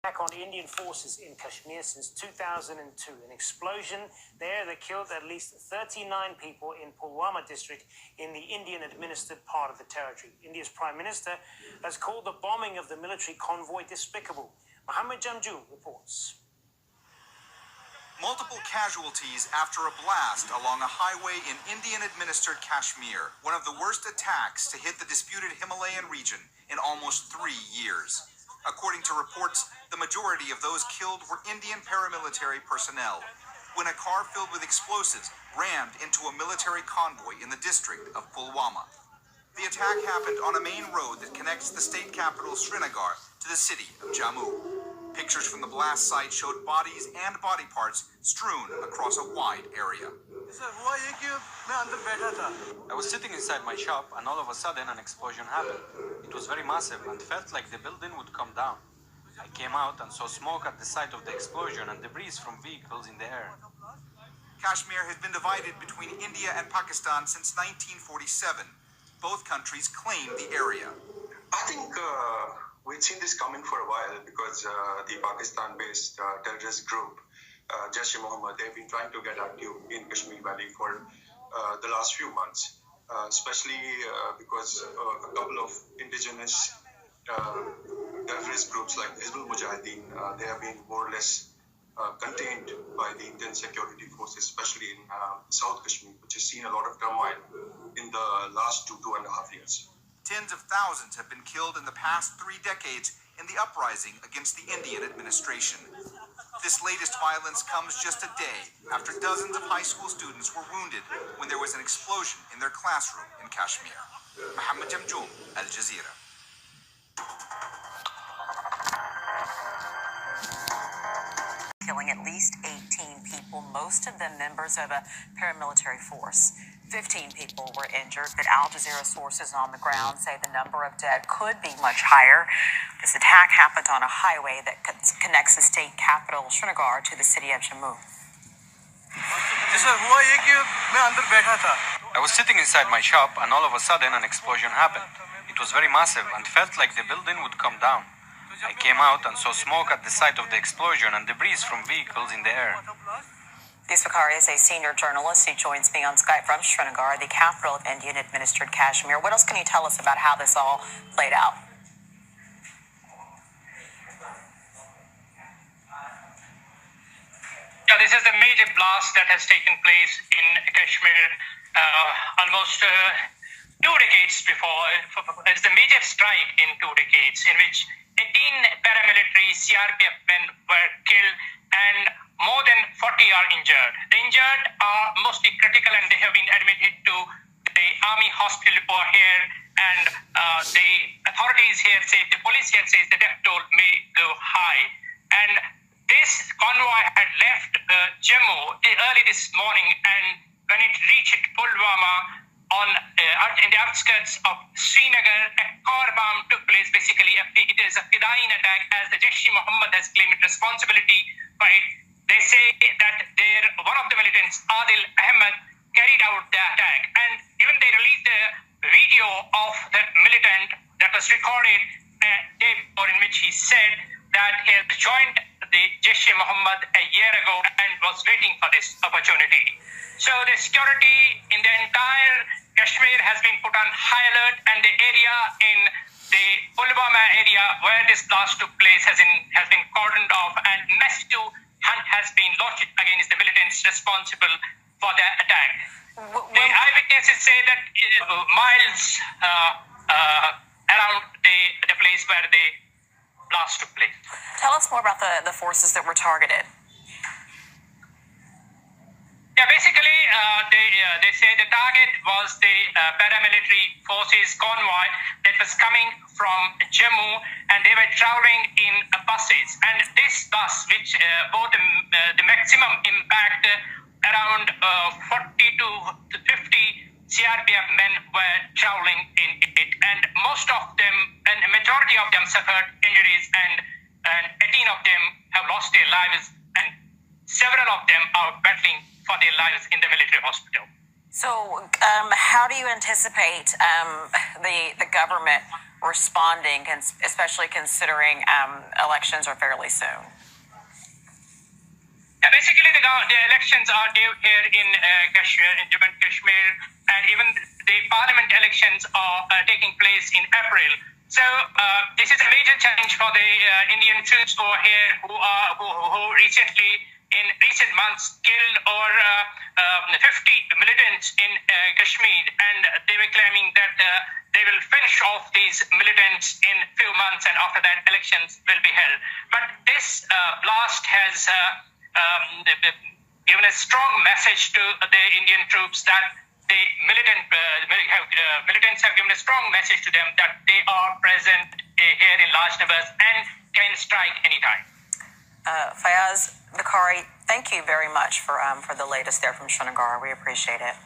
Attack on Indian forces in Kashmir since 2002. An explosion there that killed at least 39 people in Pulwama district in the Indian-administered part of the territory. India's Prime Minister has called the bombing of the military convoy despicable. Mohammed Jamjoom reports. Multiple casualties after a blast along a highway in Indian-administered Kashmir, one of the worst attacks to hit the disputed Himalayan region in almost 3 years. According to reports, the majority of those killed were Indian paramilitary personnel when a car filled with explosives rammed into a military convoy in the district of Pulwama. The attack happened on a main road that connects the state capital Srinagar to the city of Jammu. Pictures from the blast site showed bodies and body parts strewn across a wide area. I was sitting inside my shop and all of a sudden an explosion happened. It was very massive and felt like the building would come down. I came out and saw smoke at the site of the explosion and debris from vehicles in the air. Kashmir has been divided between India and Pakistan since 1947. Both countries claim the area. I think we've seen this coming for a while because the Pakistan-based terrorist group, Jaish-e-Mohammed, they've been trying to get active in Kashmir Valley for the last few months, especially because a couple of indigenous terrorist groups like Hizbul Mujahideen, they have been more or less contained by the Indian security forces, especially in South Kashmir, which has seen a lot of turmoil in the last two and a half years. Tens of thousands have been killed in the past 3 decades in the uprising against the Indian administration. This latest violence comes just a day after dozens of high school students were wounded when there was an explosion in their classroom in Kashmir. Mohammed Jamjoom, Al Jazeera. Killing at least 18 people, most of them members of a paramilitary force. 15 people were injured, but Al Jazeera sources on the ground say the number of dead could be much higher. This attack happened on a highway that connects the state capital, Srinagar, to the city of Jammu. I was sitting inside my shop and all of a sudden an explosion happened. It was very massive and felt like the building would come down. I came out and saw smoke at the site of the explosion and debris from vehicles in the air. Fakari is a senior journalist. He joins me on Skype from Srinagar, the capital of Indian-administered Kashmir. What else can you tell us about how this all played out? Yeah, this is a major blast that has taken place in Kashmir almost 2 decades before. It's a major strike in 2 decades in which 18 paramilitary CRPF men were killed and more than 40 are injured. The injured are mostly critical and they have been admitted to the army hospital over here, and the authorities here say, the police here says the death toll may go high. And this convoy had left Jammu early this morning, and when it reached Pulwama in the outskirts of Srinagar, a car bomb took place. Basically, it is a Fidain attack, as the Jaish-e-Mohammed has claimed responsibility for it. They say that one of the militants, Adil Ahmed, carried out the attack, and even they released a video of the militant that was recorded in which he said that he had joined the Jaish-e-Mohammed a year ago and was waiting for this opportunity. So the security in the entire Kashmir has been put on high alert, and the area in the Pulwama area where this blast took place has been cordoned off, and massive hunt has been launched against the militants responsible for the attack. The eyewitnesses say that miles around the place where the blast took place. Tell us more about the forces that were targeted. Yeah, basically, they say the target was the paramilitary forces convoy that was coming from Jammu, and they were traveling in buses. And this bus, which bore the maximum impact, around 40 to 50 CRPF men were traveling in it, and most of them, and a majority of them, suffered injuries, and 18 of them have lost their lives, and several of them are battling for their lives in the military hospital. So how do you anticipate the government responding, especially considering elections are fairly soon? Yeah, basically, the elections are due here in Kashmir, in Jammu and Kashmir, and even the parliament elections are taking place in April. So this is a major change for the Indian troops who are here, who recently, in recent months, killed over 50 militants in Kashmir, and they were claiming that they will finish off these militants in few months, and after that, elections will be held. But this blast has given a strong message to the Indian troops that the militants have given a strong message to them that they are present here in large numbers and can strike anytime. Fayaz Bakari, thank you very much for the latest there from Srinagar. We appreciate it.